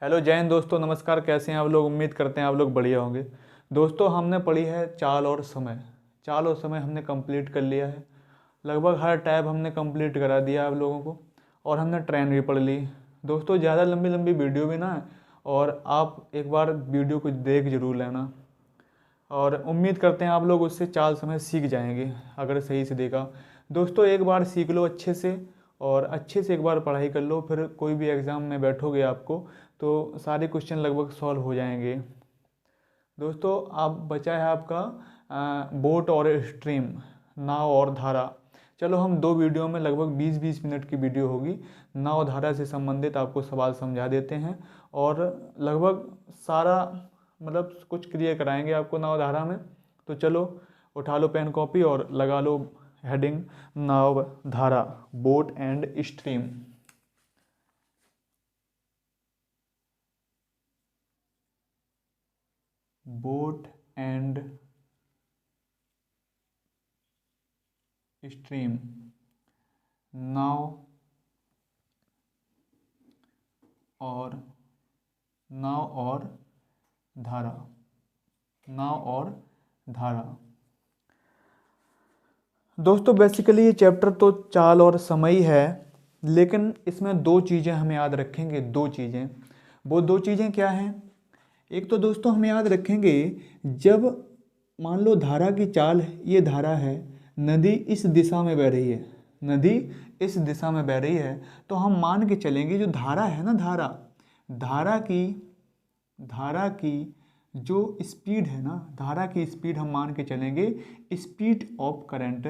Hello जय हिंद दोस्तों, नमस्कार। कैसे हैं आप लोग? उम्मीद करते हैं आप लोग बढ़िया होंगे। दोस्तों, हमने पढ़ी है चाल और समय। चाल और समय हमने कंप्लीट कर लिया है। लगभग हर टैब हमने कंप्लीट करा दिया आप लोगों को। और हमने ट्रेन भी पढ़ ली। दोस्तों, ज़्यादा लंबी लंबी वीडियो भी ना है, और आप एक बार वीडियो को देख जरूर लेना। और उम्मीद करते हैं आप लोग उससे चाल समय सीख जाएंगे अगर सही से देखा। दोस्तों, एक बार सीख लो अच्छे से, और अच्छे से एक बार पढ़ाई कर लो, फिर कोई भी एग्ज़ाम में बैठोगे आपको तो सारे क्वेश्चन लगभग सॉल्व हो जाएंगे। दोस्तों, अब बचा है आपका बोट और स्ट्रीम, नाव और धारा। चलो, हम दो वीडियो में लगभग 20-20 मिनट की वीडियो होगी, नाव धारा से संबंधित आपको सवाल समझा देते हैं। और लगभग सारा मतलब कुछ क्लियर कराएंगे आपको नाव धारा में। तो चलो, उठा लो पेन कॉपी और लगा लो हेडिंग नाव धारा, boat and stream. Boat and stream, नाव और धारा, नाव और धारा। दोस्तों, बेसिकली ये चैप्टर तो चाल और समय ही है, लेकिन इसमें दो चीज़ें हमें याद रखेंगे। दो चीज़ें, वो दो चीज़ें क्या हैं? एक तो दोस्तों हम याद रखेंगे, जब मान लो धारा की चाल, ये धारा है, नदी इस दिशा में बह रही है, नदी इस दिशा में बह रही है, तो हम मान के चलेंगे जो धारा है ना, धारा की जो स्पीड है ना, धारा की स्पीड हम मान के चलेंगे speed of current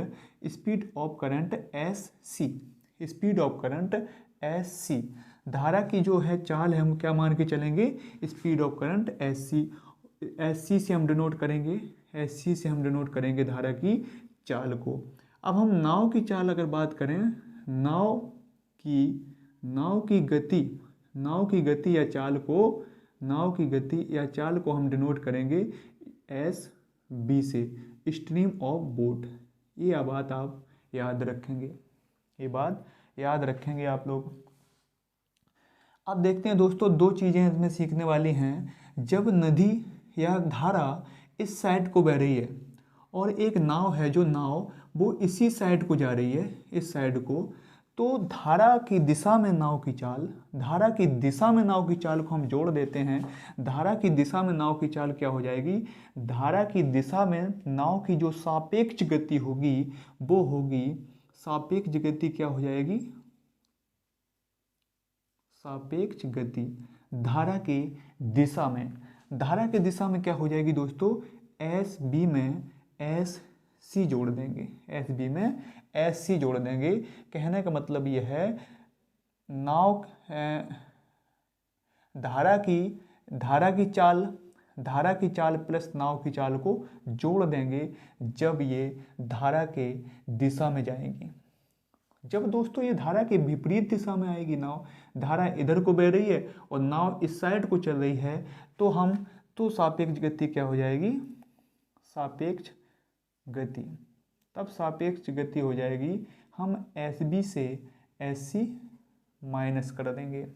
S C, speed of current S C. धारा की जो है चाल है, हम क्या मान के चलेंगे? Speed of current S C. S C से हम डिनोट करेंगे, एस सी से हम डिनोट करेंगे धारा की चाल को। अब हम नाव की चाल अगर बात करें, नाव की नाव की गति नाव की गति या चाल को नाव की गति या चाल को हम डिनोट करेंगे एस बी से, स्ट्रीम ऑफ बोट। ये बात आप याद रखेंगे, ये बात याद रखेंगे आप लोग। अब देखते हैं दोस्तों, दो चीज़ें इसमें सीखने वाली हैं। जब नदी या धारा इस साइड को बह रही है, और एक नाव है, जो नाव वो इसी साइड को जा रही है, इस साइड को, तो धारा की दिशा में नाव की चाल, धारा की दिशा में नाव की चाल को हम जोड़ देते हैं। धारा की दिशा में नाव की चाल क्या हो जाएगी? धारा की दिशा में नाव की जो सापेक्ष गति होगी, वो होगी सापेक्ष गति, क्या हो जाएगी? सापेक्ष गति। धारा की दिशा में, धारा की दिशा में क्या हो जाएगी दोस्तों? एस बी में एस सी जोड़ देंगे, एस बी में एस सी जोड़ देंगे। कहने का मतलब यह है, नाव धारा की चाल प्लस नाव की चाल को जोड़ देंगे जब ये धारा के दिशा में जाएंगी। जब दोस्तों ये धारा के विपरीत दिशा में आएगी नाव, धारा इधर को बह रही है और नाव इस साइड को चल रही है, तो सापेक्ष गति क्या हो जाएगी? सापेक्ष गति। तब सापेक्ष गति हो जाएगी, हम एस बी से एस सी माइनस कर देंगे।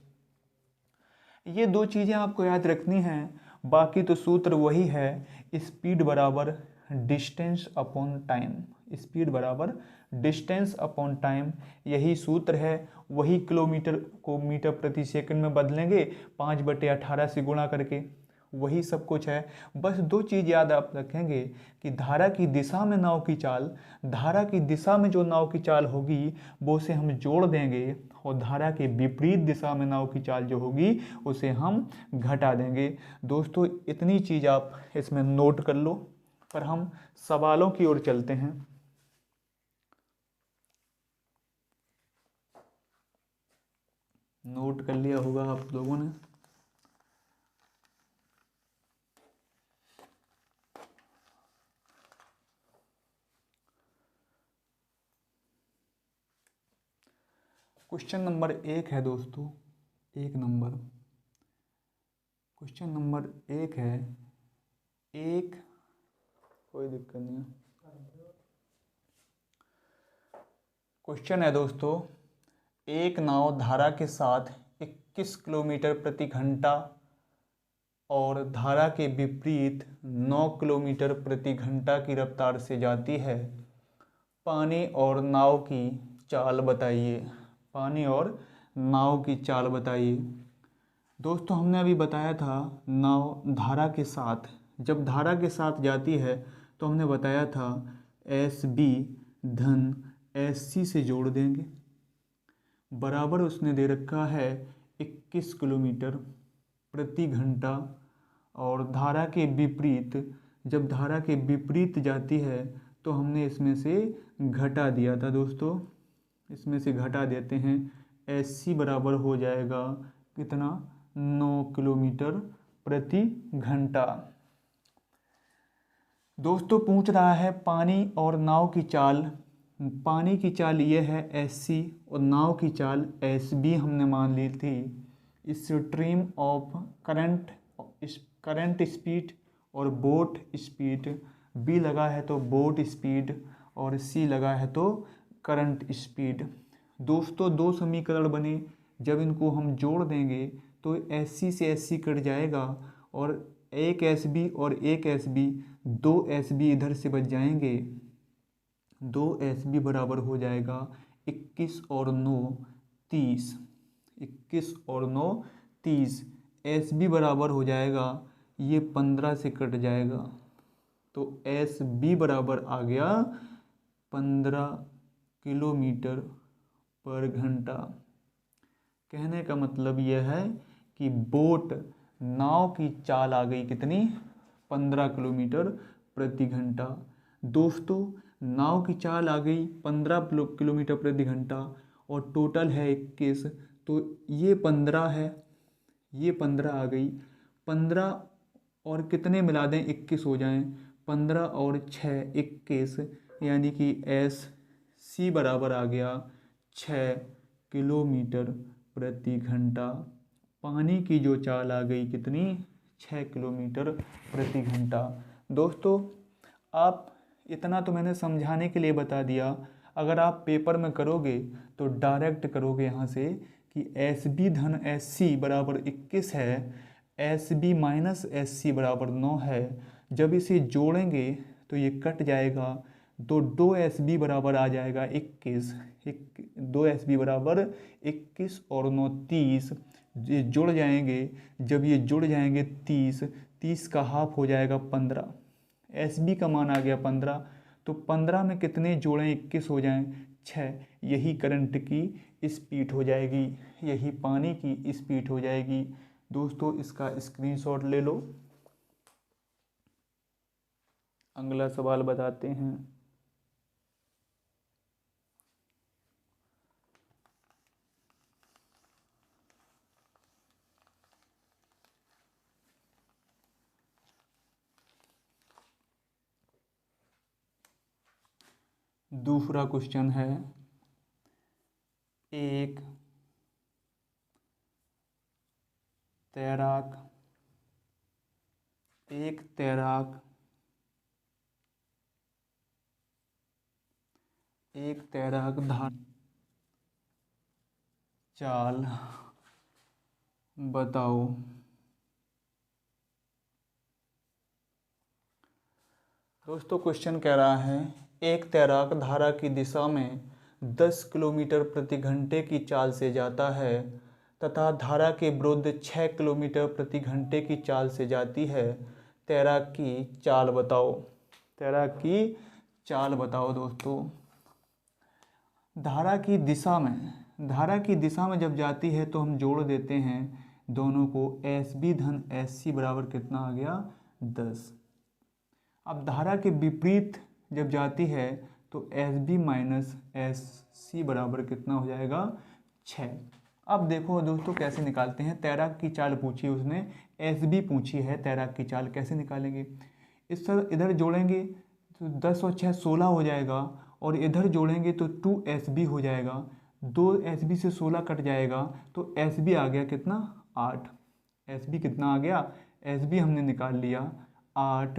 ये दो चीज़ें आपको याद रखनी हैं, बाकी तो सूत्र वही है, स्पीड बराबर डिस्टेंस अपॉन टाइम, स्पीड बराबर डिस्टेंस अपॉन टाइम, यही सूत्र है। वही किलोमीटर को मीटर प्रति सेकंड में बदलेंगे 5/18 से गुणा करके, वही सब कुछ है। बस दो चीज़ याद आप रखेंगे कि धारा की दिशा में नाव की चाल, धारा की दिशा में जो नाव की चाल होगी वो से हम जोड़ देंगे, और धारा के विपरीत दिशा में नाव की चाल जो होगी उसे हम घटा देंगे। दोस्तों, इतनी चीज़ आप इसमें नोट कर लो, पर हम सवालों की ओर चलते हैं। नोट कर लिया होगा आप लोगों ने। क्वेश्चन नंबर 1 है दोस्तों, क्वेश्चन नंबर 1 है, कोई दिक्कत नहीं है। क्वेश्चन है दोस्तों, एक नाव धारा के साथ 21 किलोमीटर प्रति घंटा और धारा के विपरीत 9 किलोमीटर प्रति घंटा की रफ्तार से जाती है। पानी और नाव की चाल बताइए। पानी और नाव की चाल बताइए। दोस्तों हमने अभी बताया था नाव धारा के साथ, जब धारा के साथ जाती है तो हमने बताया था एस बी धन एस सी से जोड़ देंगे, बराबर उसने दे रखा है 21 किलोमीटर प्रति घंटा और धारा के विपरीत, जब धारा के विपरीत जाती है तो हमने इसमें से घटा दिया था दोस्तों, इसमें से घटा देते हैं, एस सी बराबर हो जाएगा कितना 9 किलोमीटर प्रति घंटा। दोस्तों पूछ रहा है पानी और नाव की चाल। पानी की चाल ये है एस सी और नाव की चाल एस बी हमने मान ली थी। स्ट्रीम ऑफ करंट स्पीड और बोट स्पीड, बी लगा है तो बोट स्पीड और सी लगा है तो करंट स्पीड। दोस्तों दो समीकरण बने, जब इनको हम जोड़ देंगे तो एस सी से एस सी कट जाएगा और एक एस बी और एक एस बी, दो एस बी इधर से बच जाएंगे, दो एस बी बराबर हो जाएगा 21 और 9 30, 21 और 9 30, एस बी बराबर हो जाएगा, ये 15 से कट जाएगा तो एस बी बराबर आ गया 15 किलोमीटर पर घंटा। कहने का मतलब यह है कि बोट नाव की चाल आ गई कितनी 15 किलोमीटर प्रति घंटा। दोस्तों नाव की चाल आ गई 15 किलोमीटर प्रति घंटा और टोटल है 21, तो ये 15 है, ये 15 आ गई, 15 और कितने मिला दें 21 हो जाएं, 15 और 6 21, यानी कि एस सी बराबर आ गया 6 किलोमीटर प्रति घंटा। पानी की जो चाल आ गई कितनी 6 किलोमीटर प्रति घंटा। दोस्तों आप इतना तो मैंने समझाने के लिए बता दिया, अगर आप पेपर में करोगे तो डायरेक्ट करोगे यहाँ से कि एस बी धन एस सी बराबर 21 है, S B minus S C बराबर 9 है, जब इसे जोड़ेंगे तो ये कट जाएगा, तो दो एस बी बराबर आ जाएगा 21, दो एस बी बराबर 21 और 9 30, ये जुड़ जाएंगे, जब ये जुड़ जाएंगे 30, 30 का हाफ हो जाएगा 15, एस बी का मान आ गया 15, तो 15 में कितने जोड़ें 21 हो जाएं 6, यही करंट की स्पीड हो जाएगी, यही पानी की स्पीड हो जाएगी। दोस्तों इसका स्क्रीनशॉट ले लो। अगला सवाल बताते हैं। दूसरा क्वेश्चन है, एक तैराक धारा चाल बताओ। दोस्तों क्वेश्चन कह रहा है एक तैराक धारा की दिशा में 10 किलोमीटर प्रति घंटे की चाल से जाता है तथा धारा के विरुद्ध 6 किलोमीटर प्रति घंटे की चाल से जाती है। तैराक की चाल बताओ। तैराक की चाल बताओ दोस्तों। धारा की दिशा में जब जाती है तो हम जोड़ देते हैं दोनों को, एस बी धन एस सी बराबर कितना आ गया 10। अब धारा के विपरीत जब जाती है तो S B minus S C बराबर कितना हो जाएगा 6। अब देखो दोस्तों कैसे निकालते हैं। तैराक की चाल पूछी उसने, एस बी पूछी है, तैराक की चाल कैसे निकालेंगे। इस तरह इधर जोड़ेंगे तो 10 और 6 16 हो जाएगा और इधर जोड़ेंगे तो 2 एस बी हो जाएगा, 2 एस बी से 16 कट जाएगा तो एस बी आ गया कितना 8। एस बी कितना आ गया, एस बी हमने निकाल लिया 8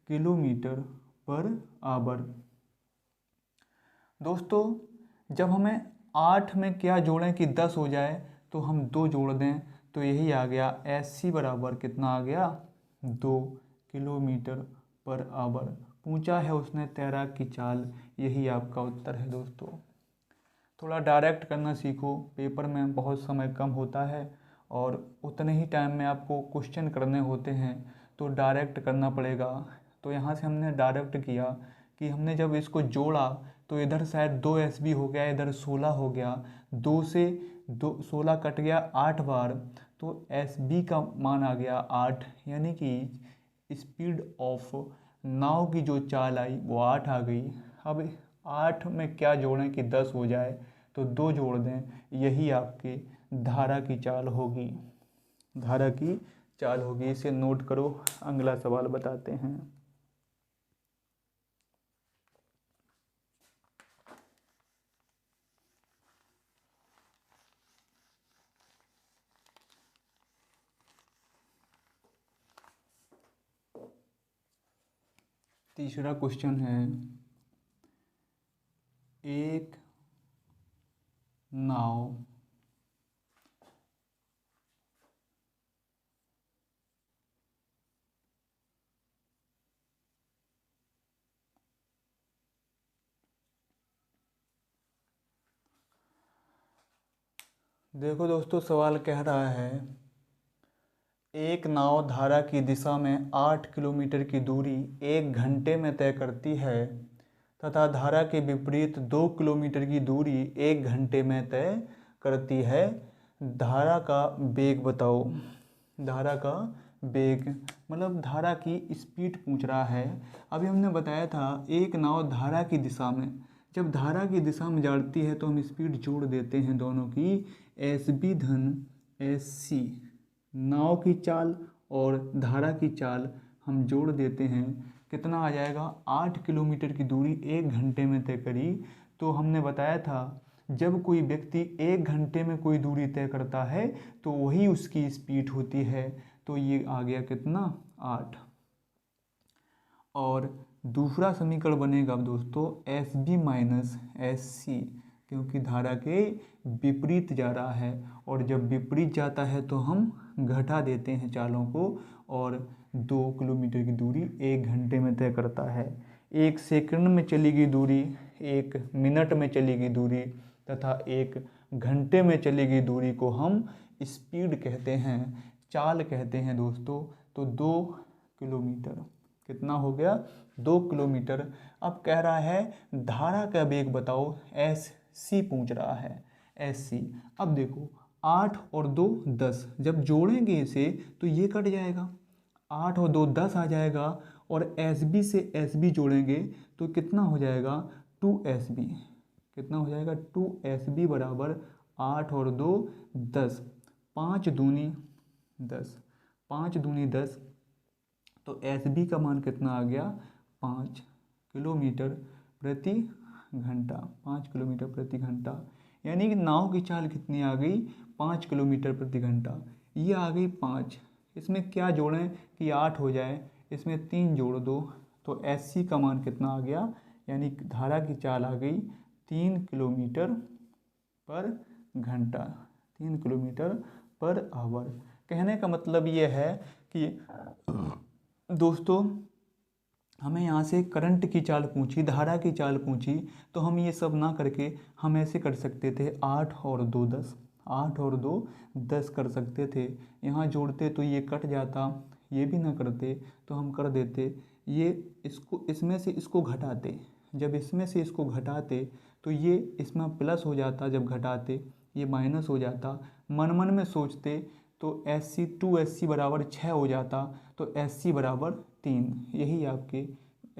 किलोमीटर पर आवर। दोस्तों जब हमें 8 में क्या जोड़ें कि 10 हो जाए, तो हम 2 जोड़ दें तो यही आ गया SC बराबर कितना आ गया 2 किलोमीटर पर आवर। पूछा है उसने तैराक की चाल, यही आपका उत्तर है दोस्तों। थोड़ा डायरेक्ट करना सीखो, पेपर में बहुत समय कम होता है और उतने ही टाइम में आपको क्वेश्चन करने होते हैं, तो डायरेक्ट करना पड़ेगा। तो यहाँ से हमने डायरेक्ट किया कि हमने जब इसको जोड़ा तो इधर शायद 2 SB हो गया, इधर 16 हो गया, 2 से 16 कट गया 8 बार, तो SB का मान आ गया 8, यानी कि स्पीड ऑफ नाव की जो चाल आई वो 8 आ गई। अब 8 में क्या जोड़ें कि 10 हो जाए, तो 2 जोड़ दें, यही आपकी धारा की चाल होगी, धारा की चाल होगी। इसे नोट करो, अगला सवाल बताते हैं। तीसरा क्वेश्चन है, एक नाव देखो दोस्तों, सवाल कह रहा है एक नाव धारा की दिशा में 8 किलोमीटर की दूरी 1 घंटे में तय करती है तथा धारा के विपरीत 2 किलोमीटर की दूरी 1 घंटे में तय करती है। धारा का वेग बताओ। धारा का वेग मतलब धारा की स्पीड पूछ रहा है। अभी हमने बताया था एक नाव धारा की दिशा में, जब धारा की दिशा में जाती है तो हम स्पीड जोड़ देते हैं दोनों की, SB धन SC, नाव की चाल और धारा की चाल हम जोड़ देते हैं, कितना आ जाएगा 8 किलोमीटर की दूरी 1 घंटे में तय करी। तो हमने बताया था जब कोई व्यक्ति 1 घंटे में कोई दूरी तय करता है तो वही उसकी स्पीड होती है। तो ये आ गया कितना 8। और दूसरा समीकरण बनेगा दोस्तों SB माइनस SC, क्योंकि धारा के विपरीत जा रहा है और जब विपरीत जाता है तो हम घटा देते हैं चालों को, और 2 किलोमीटर की दूरी 1 घंटे में तय करता है। 1 सेकंड में चली गई दूरी, 1 मिनट में चली गई दूरी तथा 1 घंटे में चली गई दूरी को हम स्पीड कहते हैं, चाल कहते हैं दोस्तों। तो 2 किलोमीटर कितना हो गया 2 किलोमीटर। अब कह रहा है धारा का वेग बताओ, SC पूछ रहा है SC। अब देखो 8 और 2 10, जब जोड़ेंगे इसे तो ये कट जाएगा, 8 और 2 10 आ जाएगा, और SB से SB जोड़ेंगे तो कितना हो जाएगा 2SB। कितना हो जाएगा 2SB बराबर 8 और 2 10, 5 दूनी 10, 5 दूनी 10, तो SB का मान कितना आ गया 5 किलोमीटर प्रति घंटा, 5 किलोमीटर प्रति घंटा। यानी कि नाव की चाल कितनी आ गई 5 किलोमीटर प्रति घंटा। ये आ गई 5, इसमें क्या जोड़ें कि 8 हो जाए, इसमें 3 जोड़ दो तो SC का मान कितना आ गया, यानी धारा की चाल आ गई 3 किलोमीटर पर घंटा, 3 किलोमीटर पर आवर। कहने का मतलब ये है कि दोस्तों हमें यहाँ से करंट की चाल पूछी, धारा की चाल पूछी, तो हम ये सब ना करके हम ऐसे कर सकते थे 8 और 2 10, 8 और 2 10 कर सकते थे। यहाँ जोड़ते तो ये कट जाता, ये भी ना करते तो हम कर देते ये, इसको इसमें से इसको घटाते, जब इसमें से इसको घटाते तो ये इसमें प्लस हो जाता, जब घटाते ये माइनस हो जाता। मन मन में सोचते तो SC 2SC बराबर 6 हो जाता, तो SC बराबर 3, यही आपके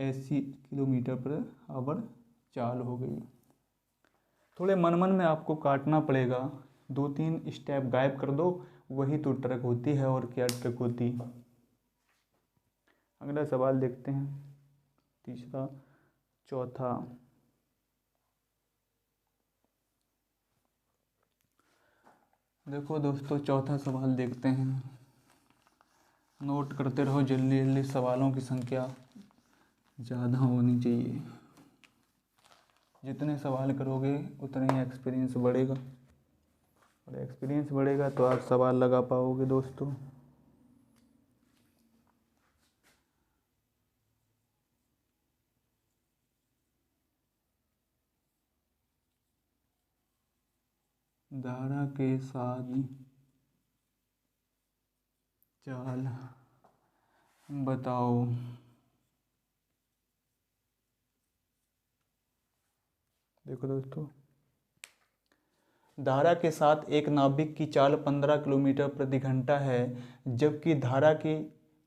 SC किलोमीटर पर आवर चाल हो गई। थोड़े मन मन में आपको काटना पड़ेगा, 2-3 स्टेप गायब कर दो, वही तो ट्रक होती है, और क्या ट्रक होती। अगला सवाल देखते हैं, तीसरा चौथा। देखो दोस्तों चौथा सवाल देखते हैं, नोट करते रहो जल्दी जल्दी, सवालों की संख्या ज़्यादा होनी चाहिए। जितने सवाल करोगे उतना ही एक्सपीरियंस बढ़ेगा, और एक्सपीरियंस बढ़ेगा तो आप सवाल लगा पाओगे दोस्तों। धारा के साथ चाल बताओ। देखो दोस्तों, धारा के साथ एक नाभिक की चाल 15 किलोमीटर प्रति घंटा है, जबकि धारा की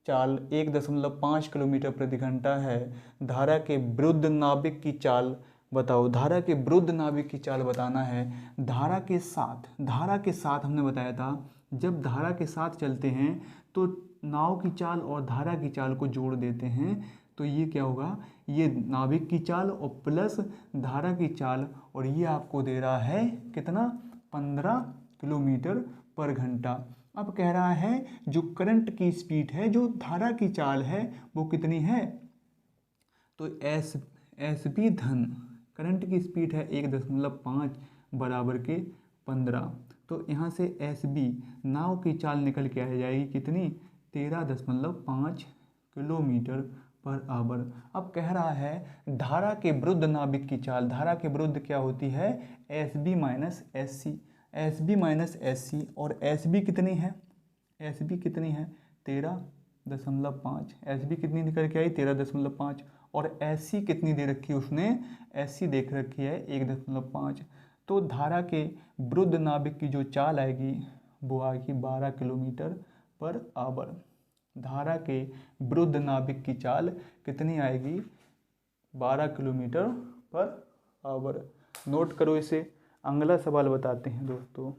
चाल 1.5 किलोमीटर प्रति घंटा है। धारा के विरुद्ध नाभिक की चाल बताओ। धारा के विरुद्ध नाभिक की चाल बताना है। धारा के साथ हमने बताया था, जब धारा के साथ चलते हैं तो नाव की चाल और धारा की चाल को जोड़ देते हैं, तो ये क्या होगा, ये नाभिक की चाल और प्लस धारा की चाल, और ये आपको दे रहा है कितना, 15 किलोमीटर पर घंटा। अब कह रहा है जो करंट की स्पीड है, जो धारा की चाल है, वो कितनी है, तो एस बी धन करंट की स्पीड है 1.5 बराबर के 15। तो यहाँ से एस बी नाव की चाल निकल के आ जाएगी कितनी, 13.5 किलोमीटर पर आवर। अब कह रहा है धारा के विरुद्ध नाभिक की चाल, धारा के विरुद्ध क्या होती है, S B minus S C, S B minus S C, और एस बी कितनी है, एस बी कितनी है 13.5, एस बी कितनी निकल के आई 13.5, और एस सी कितनी दे रखी है उसने, एस सी देख रखी है 1.5। तो धारा के विरुद्ध नाभिक की जो चाल आएगी वो आएगी 12 किलोमीटर पर आवर। धारा के विरुद्ध नाभिक की चाल कितनी आएगी, 12 किलोमीटर पर आवर। नोट करो इसे। अगला सवाल बताते हैं दोस्तों।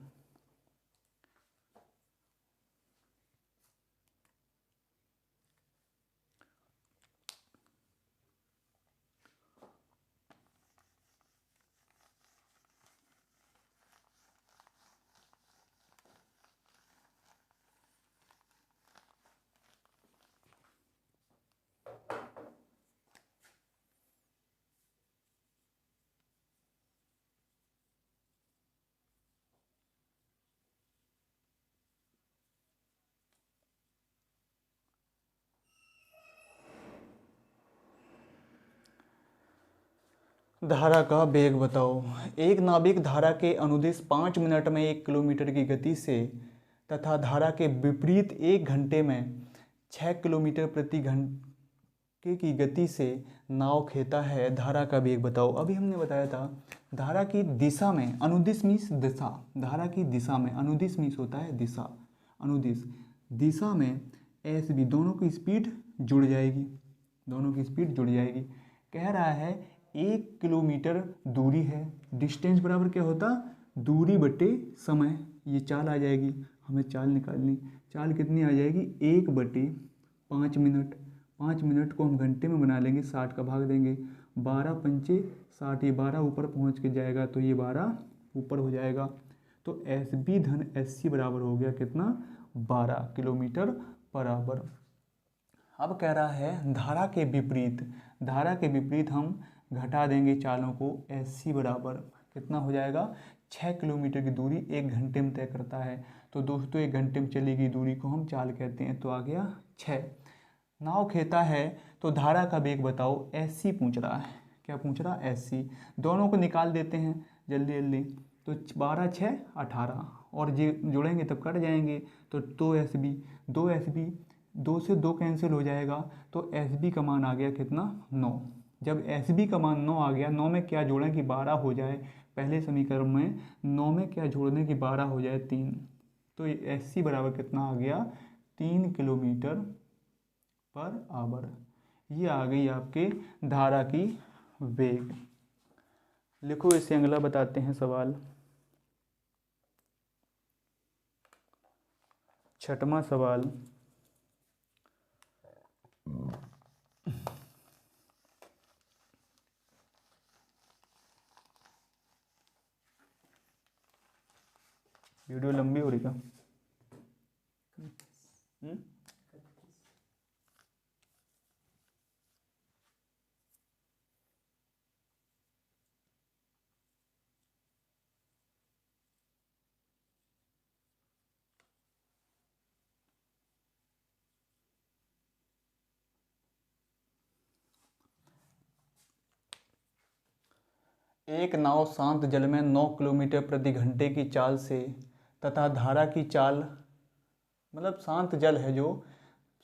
धारा का वेग बताओ। एक नाभिक धारा के अनुदिश 5 मिनट में 1 किलोमीटर की गति से तथा धारा के विपरीत 1 घंटे में 6 किलोमीटर प्रति घंटे की गति से नाव खेता है। धारा का वेग बताओ। अभी हमने बताया था धारा की दिशा में, अनुदिश मीन्स दिशा, धारा की दिशा में, अनुदिश मीन्स होता है दिशा, अनुदिश दिशा में एस बी दोनों की स्पीड जुड़ जाएगी, दोनों की स्पीड जुड़ जाएगी। कह रहा है 1 किलोमीटर दूरी है, डिस्टेंस बराबर क्या होता, दूरी बटे समय, ये चाल आ जाएगी, हमें चाल निकालनी। चाल कितनी आ जाएगी, 1/5 मिनट, 5 मिनट को हम घंटे में बना लेंगे, 60 का भाग देंगे, 12 पंचे 60, ये 12 ऊपर पहुंच के जाएगा तो ये 12 ऊपर हो जाएगा। तो एस बी धन एस सी बराबर हो गया कितना, 12 किलोमीटर पर आवर। अब कह रहा है धारा के विपरीत, धारा के विपरीत हम घटा देंगे चालों को, एस सी बराबर कितना हो जाएगा, 6 किलोमीटर की दूरी 1 घंटे में तय करता है। तो दोस्तों 1 घंटे में चली गई दूरी को हम चाल कहते हैं, तो आ गया 6। नाव खेता है तो धारा का वेग बताओ, एस सी पूछ रहा है, क्या पूछ रहा है, एस सी। दोनों को निकाल देते हैं जल्दी जल्दी, तो 12 6 18, और जोड़ेंगे तब कट जाएंगे, तो 2 एस बी, 2 एस बी, 2 से 2 कैंसिल हो जाएगा, तो एस बी का मान आ गया कितना, 9। जब एस बी का मान 9 आ गया, 9 में क्या जोड़ें कि 12 हो जाए, पहले समीकरण में 9 में क्या जोड़ दें कि 12 हो जाए 3, तो एस सी बराबर कितना आ गया, 3 किलोमीटर पर आवर। ये आ गई आपके धारा की वेग। लिखो इसे, अगला बताते हैं सवाल। 6वां सवाल। वीडियो लंबी हो रही क्या? एक नाव शांत जल में 9 किलोमीटर प्रति घंटे की चाल से तथा धारा की चाल, मतलब शांत जल है जो,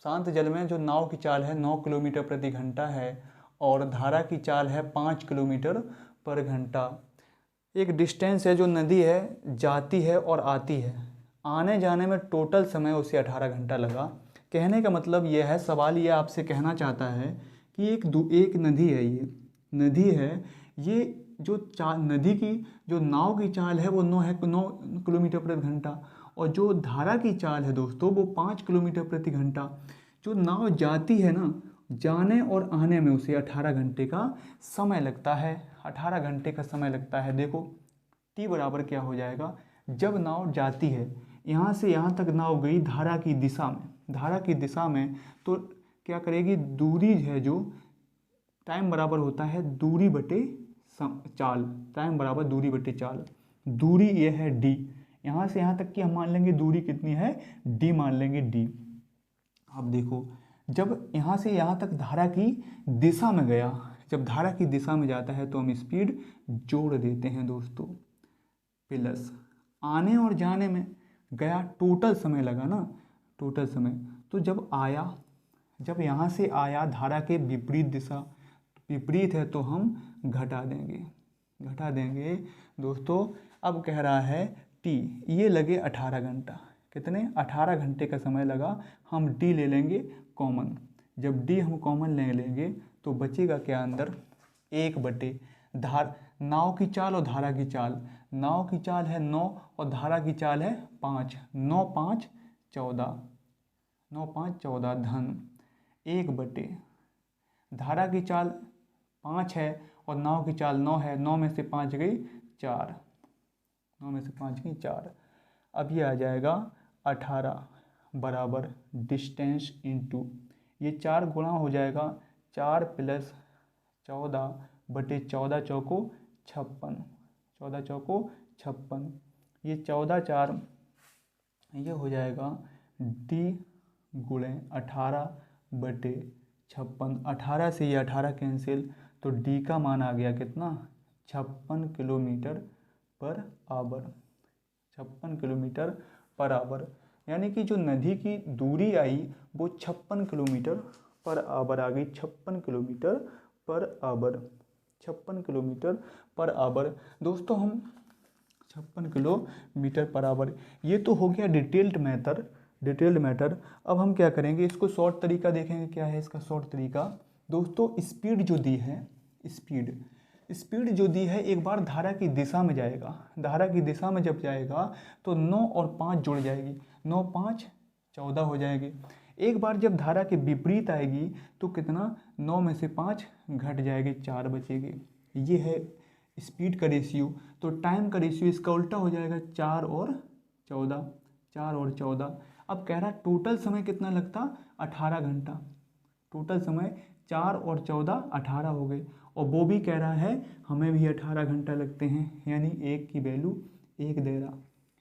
शांत जल में जो नाव की चाल है 9 किलोमीटर प्रति घंटा है और धारा की चाल है 5 किलोमीटर पर घंटा। एक डिस्टेंस है जो नदी है जाती है और आती है, आने जाने में टोटल समय उसे 18 घंटा लगा। कहने का मतलब यह है, सवाल ये आपसे कहना चाहता है कि एक नदी है, ये नदी है, ये जो नदी की जो नाव की चाल है वो 9 किलोमीटर प्रति घंटा, और जो धारा की चाल है दोस्तों वो 5 किलोमीटर प्रति घंटा। जो नाव जाती है ना, जाने और आने में उसे 18 घंटे का समय लगता है, 18 घंटे का समय लगता है। देखो टी बराबर क्या हो जाएगा, जब नाव जाती है यहाँ से यहाँ तक नाव गई धारा की दिशा में, धारा की दिशा में तो क्या करेगी, दूरी है जो, टाइम बराबर होता है दूरी बटे चाल, टाइम बराबर दूरी बटे चाल। दूरी ये है डी, यहाँ से यहाँ तक की हम मान लेंगे दूरी कितनी है, डी मान लेंगे डी। अब देखो जब यहाँ से यहाँ तक धारा की दिशा में गया, जब धारा की दिशा में जाता है तो हम स्पीड जोड़ देते हैं दोस्तों, प्लस आने और जाने में गया टोटल समय लगा ना, टोटल समय। तो जब आया, जब यहाँ से आया धारा के विपरीत दिशा, विपरीत है तो हम घटा देंगे, घटा देंगे दोस्तों। अब कह रहा है टी, ये लगे 18 घंटा, कितने 18 घंटे का समय लगा। हम डी ले लेंगे कॉमन, जब डी हम कॉमन ले लेंगे तो बचेगा क्या अंदर, 1 बटे नाव की चाल और धारा की चाल, नाव की चाल है 9 और धारा की चाल है 5, 9 5 14, 9 5 14 धन 1 बटे धारा की चाल 5 है और नाव की चाल 9 है, 9 में से 5 गई 4, 9 में से 5 गई 4। अब ये आ जाएगा 18 बराबर डिस्टेंस इंटू, ये 4 गुणा हो जाएगा 4 प्लस 14 बटे 14 चौको 56, 14 चौको 56, ये 14 4 ये हो जाएगा डी गुणे 18 बटे 56, 18 से ये 18 कैंसिल, तो डी का मान आ गया कितना, 56 kilometre per hour, 56 kilometre per hour. यानी कि जो नदी की दूरी आई वो 56 किलोमीटर पर आवर आ गई, 56 kilometre per hour, 56 kilometre per hour. दोस्तों हम 56 किलोमीटर पर आवर, ये तो हो गया डिटेल्ड मैटर। अब हम क्या करेंगे, इसको शॉर्ट तरीका देखेंगे। क्या है इसका शॉर्ट तरीका दोस्तों, स्पीड जो दी है, स्पीड जो दी है, एक बार धारा की दिशा में जाएगा, धारा की दिशा में जब जाएगा तो 9 और 5 जुड़ जाएगी, 9 5 14 हो जाएगी। एक बार जब धारा के विपरीत आएगी तो कितना, 9 में से 5 घट जाएगी, 4 बचेगी। ये है स्पीड का रेशियो। तो टाइम का रेशियो इसका उल्टा हो जाएगा, 4 और 14, 4 और 14। अब कह रहा टोटल समय कितना लगता, 18 घंटा, टोटल समय 4 और 14 18 हो गए। और वो भी कह रहा है हमें भी 18 घंटा लगते हैं, यानी 1 की वैल्यू 1 दे रहा,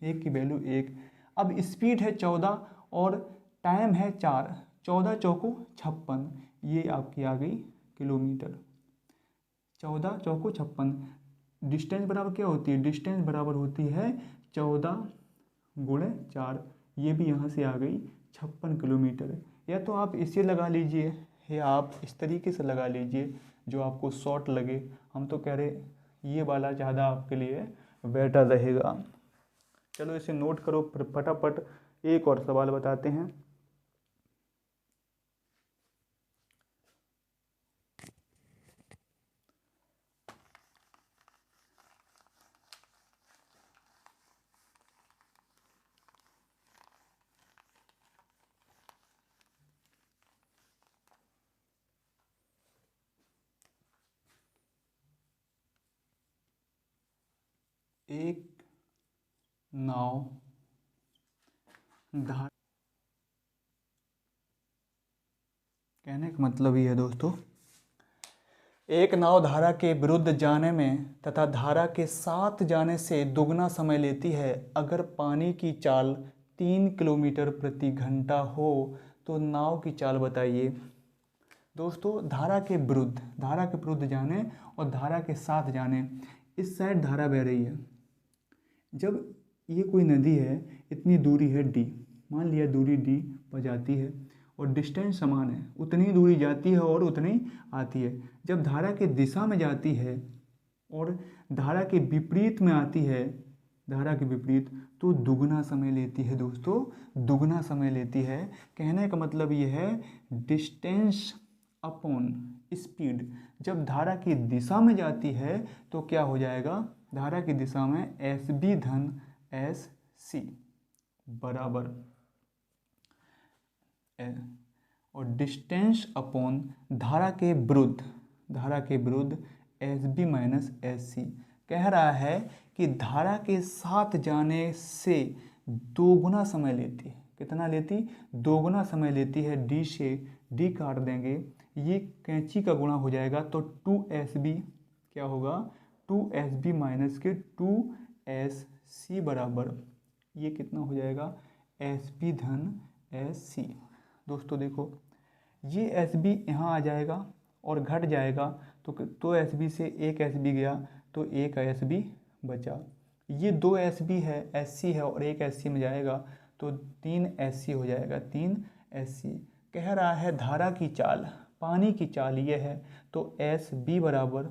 1 की वैल्यू 1। अब स्पीड है 14 और टाइम है 4, 14 चौको 56, ये आपकी आ गई किलोमीटर, 14 चौको 56। डिस्टेंस बराबर क्या होती है, डिस्टेंस बराबर होती है 14 गुणे 4, ये भी यहाँ से आ गई 56 किलोमीटर। या तो आप इसे लगा लीजिए या आप इस तरीके से लगा लीजिए जो आपको शॉर्ट लगे। हम तो कह रहे ये वाला ज़्यादा आपके लिए बेटर रहेगा। चलो इसे नोट करो, फटाफट एक और सवाल बताते हैं। एक नाव धारा, कहने का मतलब ये है दोस्तों, एक नाव धारा के विरुद्ध जाने में तथा धारा के साथ जाने से दुगना समय लेती है। अगर पानी की चाल 3 किलोमीटर प्रति घंटा हो तो नाव की चाल बताइए। दोस्तों धारा के विरुद्ध जाने और धारा के साथ जाने, इस साइड धारा बह रही है। जब ये कोई नदी है, इतनी दूरी है d, मान लिया दूरी d पर जाती है और डिस्टेंस समान है, उतनी दूरी जाती है और उतनी आती है। जब धारा की दिशा में जाती है और धारा के विपरीत में आती है, धारा के विपरीत, तो दुगना समय लेती है दोस्तों, दुगना समय लेती है। कहने का मतलब ये है डिस्टेंस अपॉन स्पीड। जब धारा की दिशा में जाती है तो क्या हो जाएगा, धारा की दिशा में एस बी धन एस सी बराबर, और डिस्टेंस अपॉन धारा के विरुद्ध, धारा के विरुद्ध S B minus S C. कह रहा है कि धारा के साथ जाने से दोगुना समय लेती है। कितना लेती, दोगुना समय लेती है। डी से डी काट देंगे, ये कैंची का गुणा हो जाएगा तो 2SB क्या होगा, 2SB माइनस के 2SC बराबर ये कितना हो जाएगा, SB धन SC। दोस्तों देखो ये SB यहाँ आ जाएगा और घट जाएगा तो SB से एक SB गया तो एक SB बचा। ये 2 SB है, SC है और एक SC में जाएगा तो 3 SC हो जाएगा, 3 SC। कह रहा है धारा की चाल, पानी की चाल ये है तो SB बराबर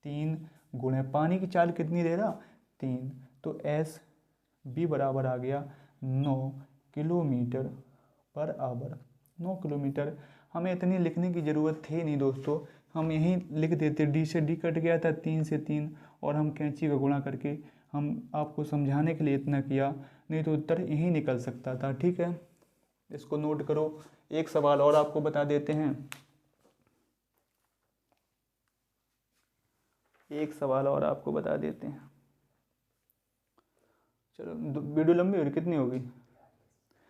3 गुणे पानी की चाल कितनी दे रहा, 3, तो SB बराबर आ गया 9 किलोमीटर पर आवर। 9 किलोमीटर। हमें इतनी लिखने की ज़रूरत थी नहीं दोस्तों, हम यहीं लिख देते, डी से डी कट गया था, 3 से 3, और हम कैंची का गुणा करके हम आपको समझाने के लिए इतना किया, नहीं तो उत्तर यहीं निकल सकता था। ठीक है, इसको नोट करो। एक सवाल और आपको बता देते हैं, एक सवाल और आपको बता देते हैं। चलो वीडियो लंबी हो रही, कितनी होगी,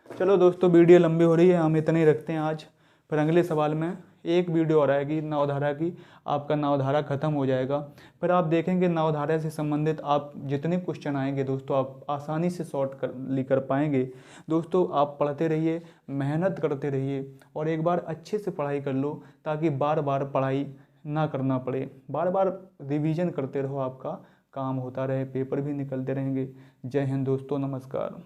चलो दोस्तों वीडियो लंबी हो रही है, हम इतने ही रखते हैं आज। फिर अगले सवाल में एक वीडियो और आएगी नवधारा की, आपका नवधारा खत्म हो जाएगा। फिर आप देखेंगे नवधारा से संबंधित आप जितने क्वेश्चन आएंगे दोस्तों आप आसानी से सॉल्व कर पाएंगे। दोस्तों आप पढ़ते रहिए, मेहनत करते रहिए और एक बार अच्छे से पढ़ाई कर लो ताकि बार बार पढ़ाई ना करना पड़े, बार बार रिवीजन करते रहो, आपका काम होता रहे, पेपर भी निकलते रहेंगे। जय हिंद दोस्तों, नमस्कार।